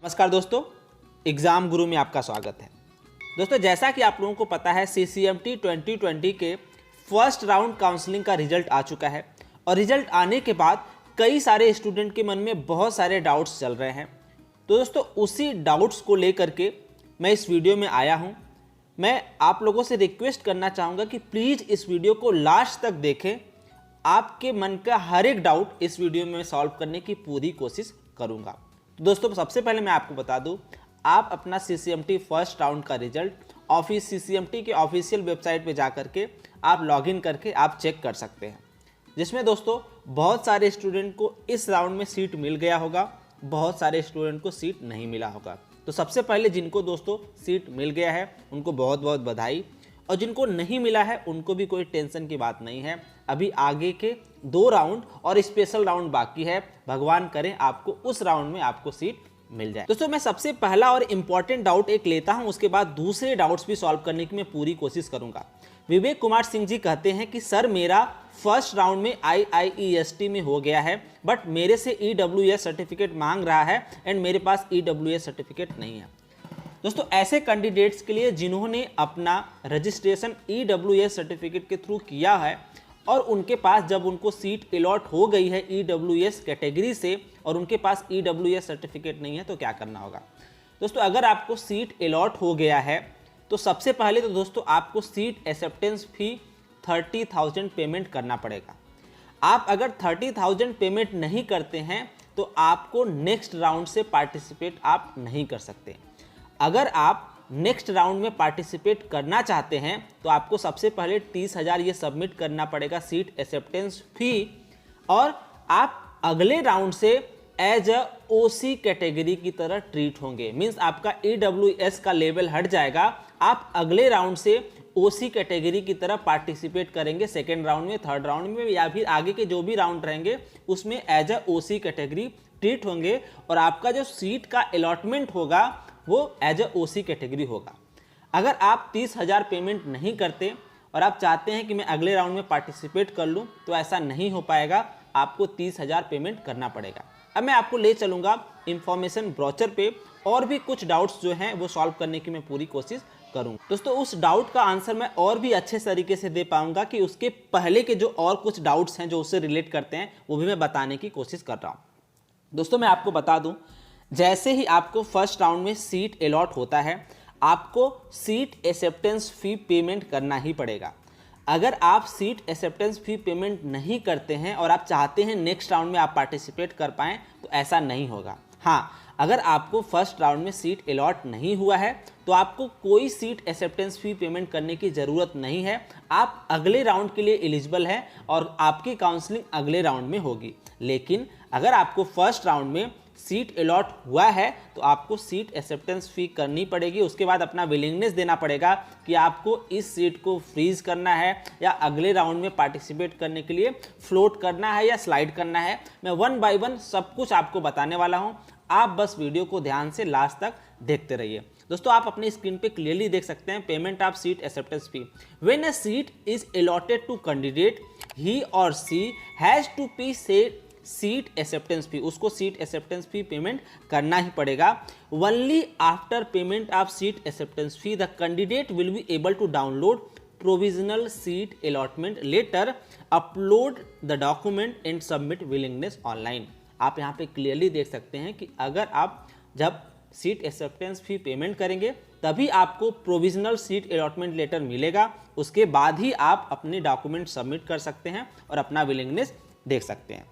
नमस्कार दोस्तों, एग्ज़ाम गुरु में आपका स्वागत है। दोस्तों, जैसा कि आप लोगों को पता है CCMT 2020 के फर्स्ट राउंड काउंसलिंग का रिजल्ट आ चुका है और रिजल्ट आने के बाद कई सारे स्टूडेंट के मन में बहुत सारे डाउट्स चल रहे हैं। तो दोस्तों, उसी डाउट्स को लेकर के मैं इस वीडियो में आया हूं। मैं आप लोगों से रिक्वेस्ट करना चाहूँगा कि प्लीज़ इस वीडियो को लास्ट तक देखें। आपके मन का हर एक डाउट इस वीडियो में सॉल्व करने की पूरी कोशिश करूँगा। तो दोस्तों, सबसे पहले मैं आपको बता दूं, आप अपना CCMT फर्स्ट राउंड का रिजल्ट CCMT के ऑफिशियल वेबसाइट पे जा करके आप लॉगिन करके आप चेक कर सकते हैं, जिसमें दोस्तों बहुत सारे स्टूडेंट को इस राउंड में सीट मिल गया होगा, बहुत सारे स्टूडेंट को सीट नहीं मिला होगा। तो सबसे पहले जिनको दोस्तों सीट मिल गया है उनको बहुत बहुत बधाई, और जिनको नहीं मिला है उनको भी कोई टेंशन की बात नहीं है। अभी आगे के 2 राउंड और स्पेशल राउंड बाकी है। भगवान करे आपको उस राउंड में आपको सीट मिल जाए। दोस्तों, मैं सबसे पहला और इम्पॉर्टेंट डाउट एक लेता हूं, उसके बाद दूसरे डाउट्स भी सॉल्व करने की मैं पूरी कोशिश करूंगा। विवेक कुमार सिंह जी कहते हैं कि सर, मेरा फर्स्ट राउंड में IIEST में हो गया है, बट मेरे से EWS सर्टिफिकेट मांग रहा है एंड मेरे पास EWS सर्टिफिकेट नहीं है। दोस्तों, ऐसे कैंडिडेट्स के लिए जिन्होंने अपना रजिस्ट्रेशन EWS सर्टिफिकेट के थ्रू किया है और उनके पास जब उनको सीट अलॉट हो गई है EWS कैटेगरी से और उनके पास EWS सर्टिफिकेट नहीं है, तो क्या करना होगा। दोस्तों, अगर आपको सीट अलॉट हो गया है तो सबसे पहले तो दोस्तों आपको सीट एक्सेप्टेंस फी 30,000 पेमेंट करना पड़ेगा। आप अगर 30,000 पेमेंट नहीं करते हैं तो आपको नेक्स्ट राउंड से पार्टिसिपेट आप नहीं कर सकते। अगर आप नेक्स्ट राउंड में पार्टिसिपेट करना चाहते हैं तो आपको सबसे पहले 30,000 ये सबमिट करना पड़ेगा सीट एक्सेप्टेंस फी, और आप अगले राउंड से एज अ OC कैटेगरी की तरह ट्रीट होंगे। मींस आपका EWS का लेवल हट जाएगा, आप अगले राउंड से OC कैटेगरी की तरह पार्टिसिपेट करेंगे सेकेंड राउंड में, थर्ड राउंड में, या फिर आगे के जो भी राउंड रहेंगे उसमें as a OC category treat होंगे और आपका जो सीट का अलॉटमेंट होगा वो एज अ OC कैटेगरी होगा। अगर आप 30,000 पेमेंट नहीं करते और आप चाहते हैं कि मैं अगले राउंड में पार्टिसिपेट कर लूं, तो ऐसा नहीं हो पाएगा, आपको 30,000 पेमेंट करना पड़ेगा। अब मैं आपको ले चलूंगा इंफॉर्मेशन ब्रोचर पे, और भी कुछ डाउट्स जो हैं वो सॉल्व करने की मैं पूरी कोशिश करूंगा। दोस्तों, उस डाउट का आंसर मैं और भी अच्छे तरीके से दे पाऊंगा कि उसके पहले के जो और कुछ डाउट्स हैं जो उससे रिलेट करते हैं वो भी मैं बताने की कोशिश कर रहा हूँ। दोस्तों, मैं आपको बता दूं, जैसे ही आपको फर्स्ट राउंड में सीट अलॉट होता है आपको सीट एक्सेप्टेंस फी पेमेंट करना ही पड़ेगा। अगर आप सीट एक्सेप्टेंस फी पेमेंट नहीं करते हैं और आप चाहते हैं नेक्स्ट राउंड में आप पार्टिसिपेट कर पाएँ, तो ऐसा नहीं होगा। हाँ, अगर आपको फर्स्ट राउंड में सीट अलॉट नहीं हुआ है तो आपको कोई सीट एक्सेप्टेंस फी पेमेंट करने की ज़रूरत नहीं है। आप अगले राउंड के लिए एलिजिबल हैं और आपकी काउंसलिंग अगले राउंड में होगी। लेकिन अगर आपको फर्स्ट राउंड में सीट अलॉट हुआ है तो आपको सीट एक्सेप्टेंस फी करनी पड़ेगी। उसके बाद अपना विलिंगनेस देना पड़ेगा कि आपको इस सीट को फ्रीज करना है या अगले राउंड में पार्टिसिपेट करने के लिए फ्लोट करना है या स्लाइड करना है। मैं 1 बाय 1 सब कुछ आपको बताने वाला हूं, आप बस वीडियो को ध्यान से लास्ट तक देखते रहिए। दोस्तों, आप अपनी स्क्रीन पे क्लियरली देख सकते हैं payment of seat acceptance fee. When a seat is allotted to candidate, he और she has to pay seat acceptance fee, उसको सीट एक्सेप्टेंस फी पेमेंट करना ही पड़ेगा। Only after payment of seat acceptance fee the candidate will be able to download provisional seat allotment letter, upload the document and submit willingness online. आप यहाँ पे clearly देख सकते हैं कि अगर आप जब सीट एक्सेप्टेंस फी पेमेंट करेंगे तभी आपको प्रोविजनल सीट अलॉटमेंट लेटर मिलेगा, उसके बाद ही आप अपने डॉक्यूमेंट सबमिट कर सकते हैं और अपना विलिंगनेस देख सकते हैं।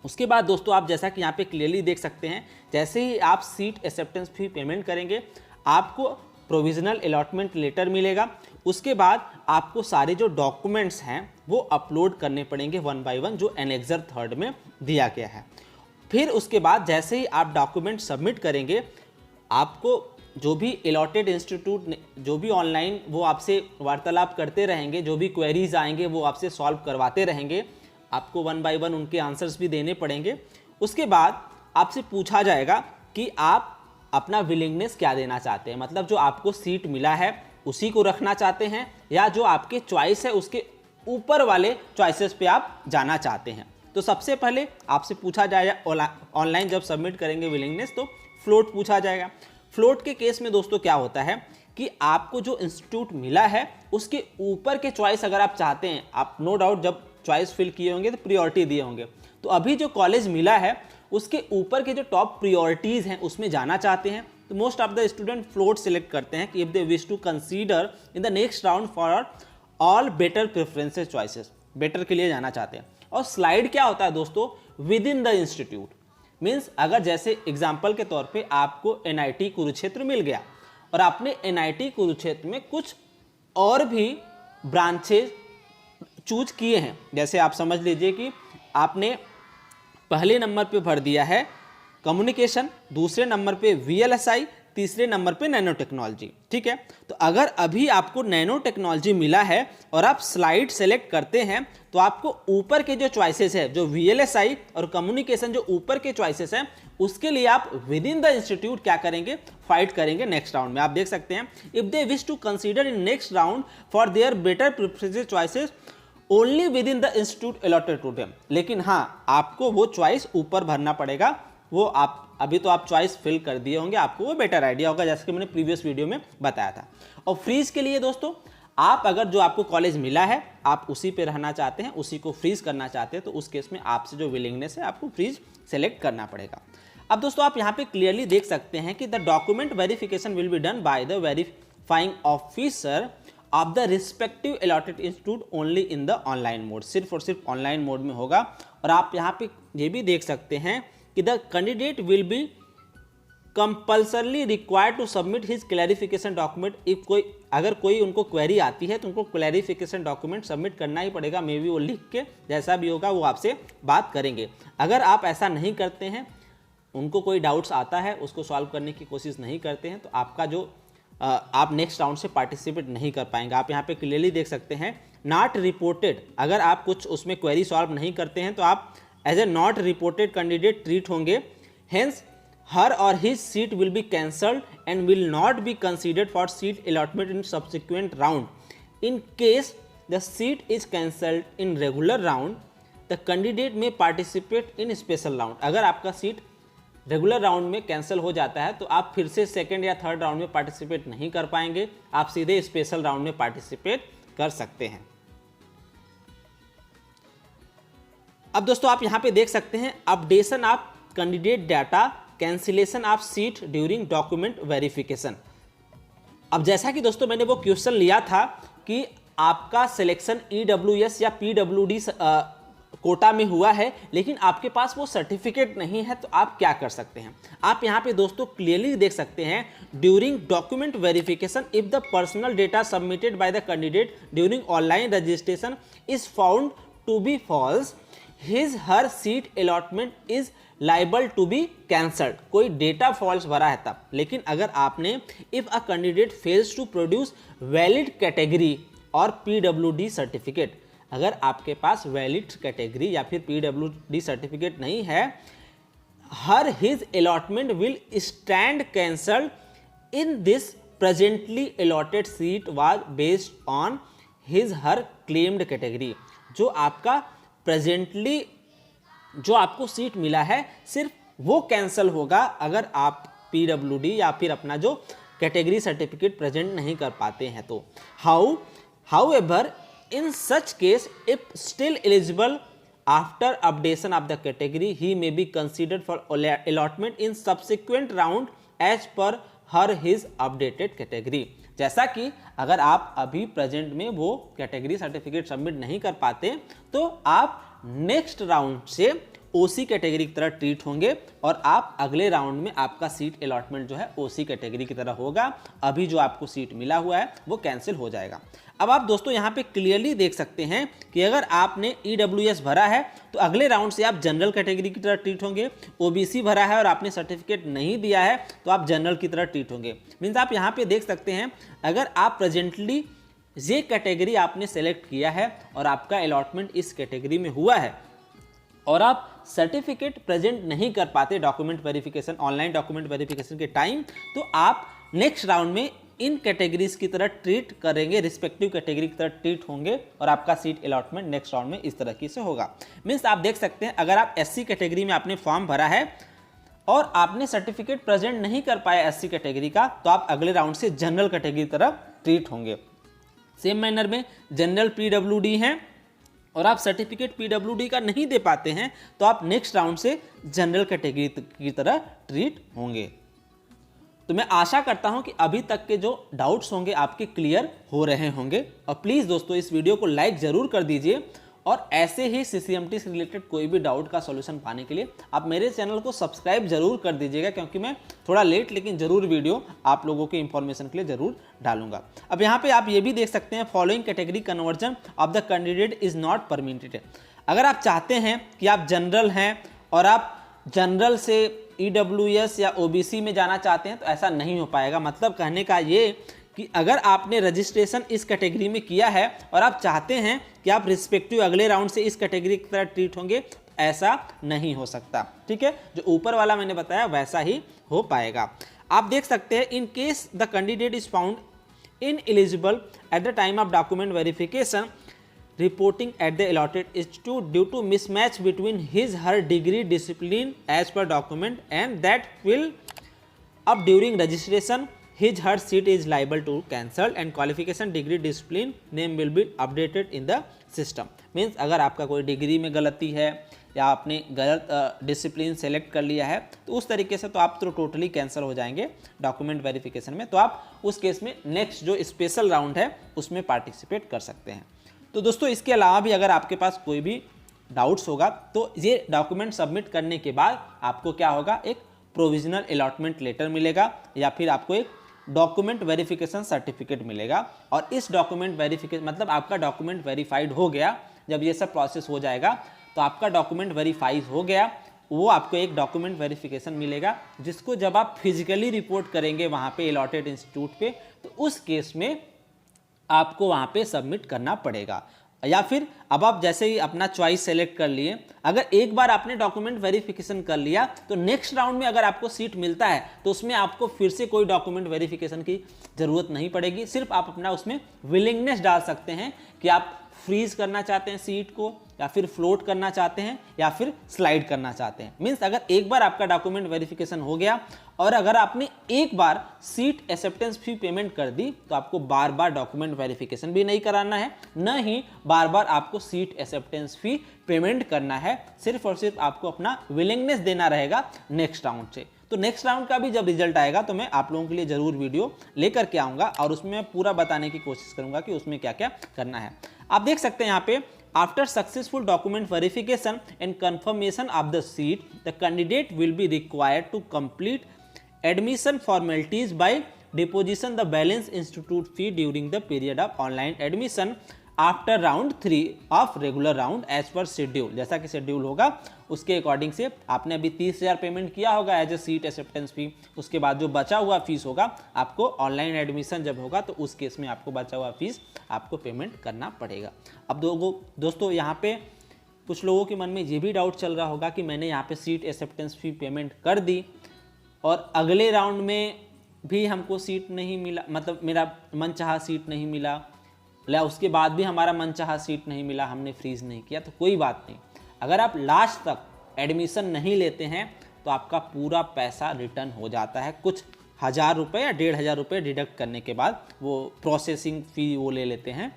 उसके बाद दोस्तों, आप जैसा कि यहाँ पे क्लियरली देख सकते हैं, जैसे ही आप सीट एक्सेप्टेंस फी पेमेंट करेंगे आपको प्रोविजनल अलॉटमेंट लेटर मिलेगा। उसके बाद आपको सारे जो डॉक्यूमेंट्स हैं वो अपलोड करने पड़ेंगे 1 बाय 1 जो एनेक्सर 3 में दिया गया है। फिर उसके बाद जैसे ही आप डॉक्यूमेंट सबमिट करेंगे, आपको जो भी अलॉटेड इंस्टीट्यूट जो भी ऑनलाइन वो आपसे वार्तालाप करते रहेंगे, जो भी क्वेरीज आएंगे वो आपसे सॉल्व करवाते रहेंगे, आपको 1 बाय 1 उनके आंसर्स भी देने पड़ेंगे। उसके बाद आपसे पूछा जाएगा कि आप अपना विलिंगनेस क्या देना चाहते हैं, मतलब जो आपको सीट मिला है उसी को रखना चाहते हैं या जो आपके चॉइस है उसके ऊपर वाले चॉइसेस पे आप जाना चाहते हैं। तो सबसे पहले आपसे पूछा जाएगा ऑनलाइन जब सबमिट करेंगे विलिंगनेस, तो फ्लोट पूछा जाएगा। फ्लोट के केस में दोस्तों क्या होता है कि आपको जो इंस्टीट्यूट मिला है उसके ऊपर के चॉइस अगर आप चाहते हैं, आप नो डाउट जब चॉइस फिल किए होंगे तो प्रियोरिटी दिए होंगे, तो अभी जो कॉलेज मिला है उसके ऊपर के जो टॉप प्रियोरिटीज़ हैं उसमें जाना चाहते हैं, तो most of the student float select करते हैं कि if they wish to consider in the next round for all better preferences choices, better के लिए जाना चाहते हैं। और स्लाइड क्या होता है दोस्तों, with in the institute, means अगर जैसे एग्जाम्पल के तौर पे आपको NIT कुरुक्षेत्र मिल गया और आपने NIT कुरुक्षेत्र में कुछ और भी ब्रांचेज चूज किए हैं, जैसे आप समझ लीजिए कि आपने पहले नंबर पे भर दिया है कम्युनिकेशन, दूसरे नंबर पे VLSI, तीसरे नंबर पे नैनो टेक्नोलॉजी, ठीक है। तो अगर अभी आपको नैनो टेक्नोलॉजी मिला है और आप स्लाइड सेलेक्ट करते हैं तो आपको ऊपर के जो चॉइसेस है, जो VLSI और कम्युनिकेशन जो ऊपर के चॉइसेस हैं, उसके लिए आप विद इन द इंस्टीट्यूट क्या करेंगे, फाइट करेंगे नेक्स्ट राउंड में। आप देख सकते हैं if they wish to consider in next round for their better preferences choices only within the institute allotted to them, लेकिन हाँ आपको वो चॉइस ऊपर भरना पड़ेगा, वो आप अभी तो आप चॉइस फिल कर दिए होंगे, आपको वो बेटर आइडिया होगा जैसे कि मैंने प्रीवियस वीडियो में बताया था। और फ्रीज के लिए दोस्तों, आप अगर जो आपको कॉलेज मिला है आप उसी पे रहना चाहते हैं, उसी को फ्रीज करना चाहते हैं, तो उस केस में आपसे जो विलिंगनेस है आपको फ्रीज सेलेक्ट करना पड़ेगा। अब दोस्तों आप यहाँ पे क्लियरली देख सकते हैं कि the document verification will be done by the verifying officer of the respective allotted institute only in the online mode, सिर्फ और सिर्फ ऑनलाइन मोड में होगा। और आप यहाँ पे ये भी देख सकते हैं कि the candidate will be compulsorily required to submit his clarification document if अगर कोई उनको क्वेरी आती है तो उनको क्लैरिफिकेशन डॉक्यूमेंट सबमिट करना ही पड़ेगा, मे बी वो लिख के जैसा भी होगा वो आपसे बात करेंगे। अगर आप ऐसा नहीं करते हैं, उनको कोई डाउट्स आता है उसको सॉल्व करने की कोशिश नहीं करते हैं, तो आपका जो आप नेक्स्ट राउंड से पार्टिसिपेट नहीं कर पाएंगे। आप यहाँ पे क्लियरली देख सकते हैं नॉट रिपोर्टेड, अगर आप कुछ उसमें क्वेरी सॉल्व नहीं करते हैं तो आप as a not reported candidate treat होंगे। हेंस हर और his seat will be cancelled and will not be considered for seat allotment in subsequent round. In case the seat is cancelled in regular round the candidate may participate in special round. अगर आपका seat regular round में cancel हो जाता है तो आप फिर से सेकेंड या थर्ड राउंड में पार्टिसिपेट नहीं कर पाएंगे, आप सीधे स्पेशल राउंड में पार्टिसिपेट कर सकते हैं। अब दोस्तों आप यहां पे देख सकते हैं updation of candidate data, cancellation of seat during document verification. अब जैसा कि दोस्तों मैंने वो क्वेश्चन लिया था कि आपका सिलेक्शन EWS या PWD कोटा में हुआ है लेकिन आपके पास वो सर्टिफिकेट नहीं है, तो आप क्या कर सकते हैं। आप यहाँ पे दोस्तों क्लियरली देख सकते हैं during document verification if the personal data submitted by the candidate during online registration is found to be false his her seat allotment is liable to be cancelled. कोई डेटा फॉल्स भरा है तब, लेकिन अगर आपने if a candidate fails to produce valid category और PWD certificate, अगर आपके पास वैलिड कैटेगरी या फिर PWD सर्टिफिकेट नहीं है, her his allotment will stand cancelled in this presently allotted seat was based on his her claimed category. जो आपका presently जो आपको सीट मिला है सिर्फ वो कैंसिल होगा अगर आप PWD या फिर अपना जो कैटेगरी सर्टिफिकेट प्रेजेंट नहीं कर पाते हैं तो। However in such case if still eligible after updation of the category he may be considered for allotment in subsequent round as per her his updated category। जैसा कि अगर आप अभी प्रेजेंट में वो कैटेगरी सर्टिफिकेट सबमिट नहीं कर पाते तो आप नेक्स्ट राउंड से OC कैटेगरी की तरह ट्रीट होंगे और आप अगले राउंड में आपका सीट अलॉटमेंट जो है OC कैटेगरी की तरह होगा। अभी जो आपको सीट मिला हुआ है वो कैंसिल हो जाएगा। अब आप दोस्तों यहाँ पे क्लियरली देख सकते हैं कि अगर आपने EWS भरा है तो अगले राउंड से आप जनरल कैटेगरी की तरह ट्रीट होंगे। OBC भरा है और आपने सर्टिफिकेट नहीं दिया है तो आप जनरल की तरह ट्रीट होंगे। मीन्स आप यहाँ पे देख सकते हैं अगर आप प्रेजेंटली ये कैटेगरी आपने सेलेक्ट किया है और आपका अलॉटमेंट इस कैटेगरी में हुआ है और आप सर्टिफिकेट प्रेजेंट नहीं कर पाते document verification, online document verification के टाइम, तो आप नेक्स्ट राउंड में इन कैटेगरीज की तरह ट्रीट करेंगे, रिस्पेक्टिव कैटेगरी की तरह ट्रीट होंगे और आपका सीट अलॉटमेंट नेक्स्ट राउंड में इस तरह की से होगा। मीन्स आप देख सकते हैं अगर आप SC कैटेगरी में आपने फॉर्म भरा है और आपने सर्टिफिकेट प्रेजेंट नहीं कर पाया एससी कैटेगरी का, तो आप अगले राउंड से जनरल कैटेगरी की तरफ ट्रीट होंगे। सेम मैनर में जनरल पीडब्ल्यूडी हैं और आप सर्टिफिकेट पीडब्ल्यूडी का नहीं दे पाते हैं, तो आप नेक्स्ट राउंड से जनरल कैटेगरी की तरह ट्रीट होंगे। तो मैं आशा करता हूं कि अभी तक के जो डाउट्स होंगे आपके क्लियर हो रहे होंगे। और प्लीज़ दोस्तों इस वीडियो को लाइक ज़रूर कर दीजिए, और ऐसे ही सीसीएमटी से रिलेटेड कोई भी डाउट का सॉल्यूशन पाने के लिए आप मेरे चैनल को सब्सक्राइब जरूर कर दीजिएगा, क्योंकि मैं थोड़ा लेट लेकिन ज़रूर वीडियो आप लोगों के इंफॉर्मेशन के लिए ज़रूर डालूंगा। अब यहाँ पे आप ये भी देख सकते हैं, following category conversion of the candidate is not permitted. अगर आप चाहते हैं कि आप जनरल हैं और आप जनरल से ईडब्ल्यूएस या ओबीसी में जाना चाहते हैं, तो ऐसा नहीं हो पाएगा। मतलब कहने का ये कि अगर आपने रजिस्ट्रेशन इस कैटेगरी में किया है और आप चाहते हैं कि आप रिस्पेक्टिव अगले राउंड से इस कैटेगरी की तरह ट्रीट होंगे, ऐसा नहीं हो सकता। ठीक है, जो ऊपर वाला मैंने बताया वैसा ही हो पाएगा। आप देख सकते हैं, इन case the candidate is found ineligible at the time of document verification, reporting at the allotted institute due to mismatch between his/her degree discipline as per document, and that will up during registration his/her seat is liable to cancel and qualification degree discipline name will be updated in the system। Means अगर आपका कोई degree में गलती है या आपने गलत discipline select कर लिया है, तो उस तरीके से तो आप तो टोटली कैंसिल हो जाएंगे डॉक्यूमेंट वेरिफिकेशन में। तो आप उस केस में नेक्स्ट जो स्पेशल राउंड है उसमें पार्टिसिपेट कर सकते हैं। तो दोस्तों इसके अलावा भी अगर आपके पास कोई भी डाउट्स होगा, तो ये डॉक्यूमेंट सबमिट करने के बाद आपको क्या होगा, एक प्रोविजनल अलॉटमेंट लेटर मिलेगा या फिर आपको एक डॉक्यूमेंट वेरिफिकेशन सर्टिफिकेट मिलेगा। और इस डॉक्यूमेंट वेरिफिकेशन मतलब आपका डॉक्यूमेंट वेरीफाइड हो गया। जब ये सब प्रोसेस हो जाएगा तो आपका डॉक्यूमेंट वेरीफाइड हो गया, वो आपको एक डॉक्यूमेंट वेरिफिकेशन मिलेगा, जिसको जब आप फिजिकली रिपोर्ट करेंगे वहाँ पे अलॉटेड इंस्टीट्यूट पे, तो उस केस में आपको वहाँ पे सबमिट करना पड़ेगा। या फिर अब आप जैसे ही अपना चॉइस सेलेक्ट कर लिए, अगर एक बार आपने डॉक्यूमेंट वेरिफिकेशन कर लिया, तो नेक्स्ट राउंड में अगर आपको सीट मिलता है तो उसमें आपको फिर से कोई डॉक्यूमेंट वेरिफिकेशन की ज़रूरत नहीं पड़ेगी। सिर्फ आप अपना उसमें विलिंगनेस डाल सकते हैं कि आप फ्रीज करना चाहते हैं सीट को, या फिर फ्लोट करना चाहते हैं, या फिर स्लाइड करना चाहते हैं। मीन्स अगर एक बार आपका डॉक्यूमेंट वेरिफिकेशन हो गया और अगर आपने एक बार सीट एक्सेप्टेंस फी पेमेंट कर दी, तो आपको बार बार डॉक्यूमेंट वेरिफिकेशन भी नहीं कराना है, न ही बार बार आपको सीट एक्सेप्टेंस फी पेमेंट करना है। सिर्फ और सिर्फ आपको अपना विलिंगनेस देना रहेगा नेक्स्ट राउंड से। तो नेक्स्ट राउंड का भी जब रिजल्ट आएगा तो मैं आप लोगों के लिए जरूर वीडियो लेकर के आऊँगा और उसमें मैं पूरा बताने की कोशिश करूँगा कि उसमें क्या क्या करना है। आप देख सकते हैं यहाँ पे, after successful document verification and confirmation of the seat, the candidate will be required to complete admission formalities by deposition the balance institute fee during the period of online admission after round 3 of regular round as per schedule. जैसा कि schedule होगा उसके according से आपने अभी 30,000 payment किया होगा as a seat acceptance फी। उसके बाद जो बचा हुआ फीस होगा आपको ऑनलाइन एडमिशन जब होगा तो उस केस में आपको बचा हुआ फीस आपको पेमेंट करना पड़ेगा। अब दोस्तों यहाँ पे कुछ लोगों के मन में ये भी डाउट चल रहा होगा कि मैंने यहाँ पे सीट एक्सेप्टेंस फी पेमेंट कर दी और अगले राउंड में भी हमको सीट नहीं मिला, मतलब मेरा मनचाहा सीट नहीं मिला, या उसके बाद भी हमारा मनचाहा सीट नहीं मिला, हमने फ्रीज नहीं किया। तो कोई बात नहीं, अगर आप लास्ट तक एडमिशन नहीं लेते हैं तो आपका पूरा पैसा रिटर्न हो जाता है। कुछ 1,000 रुपये या 1,500 रुपये डिडक्ट करने के बाद वो प्रोसेसिंग फ़ी वो ले लेते हैं।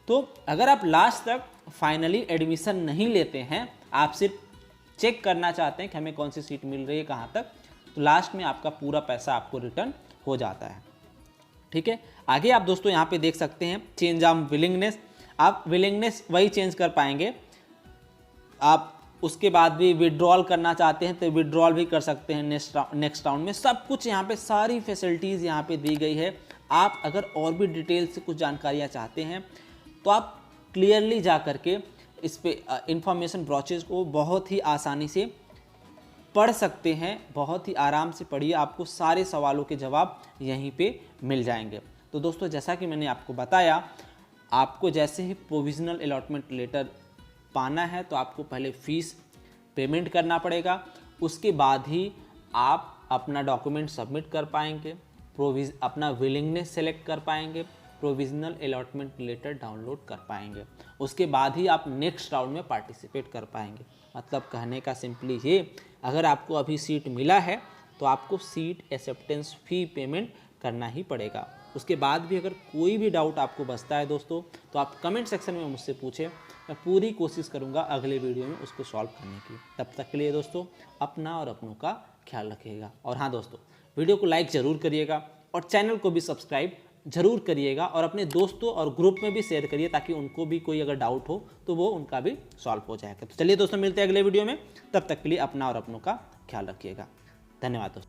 तो अगर आप लास्ट तक फाइनली एडमिशन नहीं लेते हैं, आप सिर्फ चेक करना चाहते हैं कि हमें कौन सी सीट मिल रही है कहाँ तक, तो लास्ट में आपका पूरा पैसा आपको रिटर्न हो जाता है। ठीक है, आगे आप दोस्तों यहाँ पे देख सकते हैं चेंज ऑफ विलिंगनेस। आप विलिंगनेस वही चेंज कर पाएंगे, आप उसके बाद भी विड्रॉल करना चाहते हैं तो विड्रॉल भी कर सकते हैं नेक्स्ट राउंड में। सब कुछ यहाँ पे सारी फैसिलिटीज़ यहाँ पे दी गई है। आप अगर और भी डिटेल से कुछ जानकारियाँ चाहते हैं तो आप क्लियरली जा करके इस पे इंफॉर्मेशन ब्रोचर्स को बहुत ही आसानी से पढ़ सकते हैं। बहुत ही आराम से पढ़िए, आपको सारे सवालों के जवाब यहीं पे मिल जाएंगे। तो दोस्तों जैसा कि मैंने आपको बताया, आपको जैसे ही प्रोविजनल अलॉटमेंट लेटर पाना है तो आपको पहले फ़ीस पेमेंट करना पड़ेगा, उसके बाद ही आप अपना डॉक्यूमेंट सबमिट कर पाएंगे, अपना विलिंगनेस सेलेक्ट कर पाएंगे, प्रोविजनल अलॉटमेंट लेटर डाउनलोड कर पाएंगे, उसके बाद ही आप नेक्स्ट राउंड में पार्टिसिपेट कर पाएंगे। मतलब कहने का सिंपली ये अगर आपको अभी सीट मिला है तो आपको सीट एक्सेप्टेंस फ़ी पेमेंट करना ही पड़ेगा। उसके बाद भी अगर कोई भी डाउट आपको बचता है दोस्तों तो आप कमेंट सेक्शन में मुझसे पूछें, मैं पूरी कोशिश करूंगा अगले वीडियो में उसको सॉल्व करने की। तब तक के लिए दोस्तों अपना और अपनों का ख्याल रखिएगा। और हाँ दोस्तों, वीडियो को लाइक ज़रूर करिएगा और चैनल को भी सब्सक्राइब जरूर करिएगा और अपने दोस्तों और ग्रुप में भी शेयर करिए ताकि उनको भी कोई अगर डाउट हो तो वो उनका भी सॉल्व हो जाएगा। तो चलिए दोस्तों, मिलते हैं अगले वीडियो में। तब तक के लिए अपना और अपनों का ख्याल रखिएगा। धन्यवाद दोस्तों।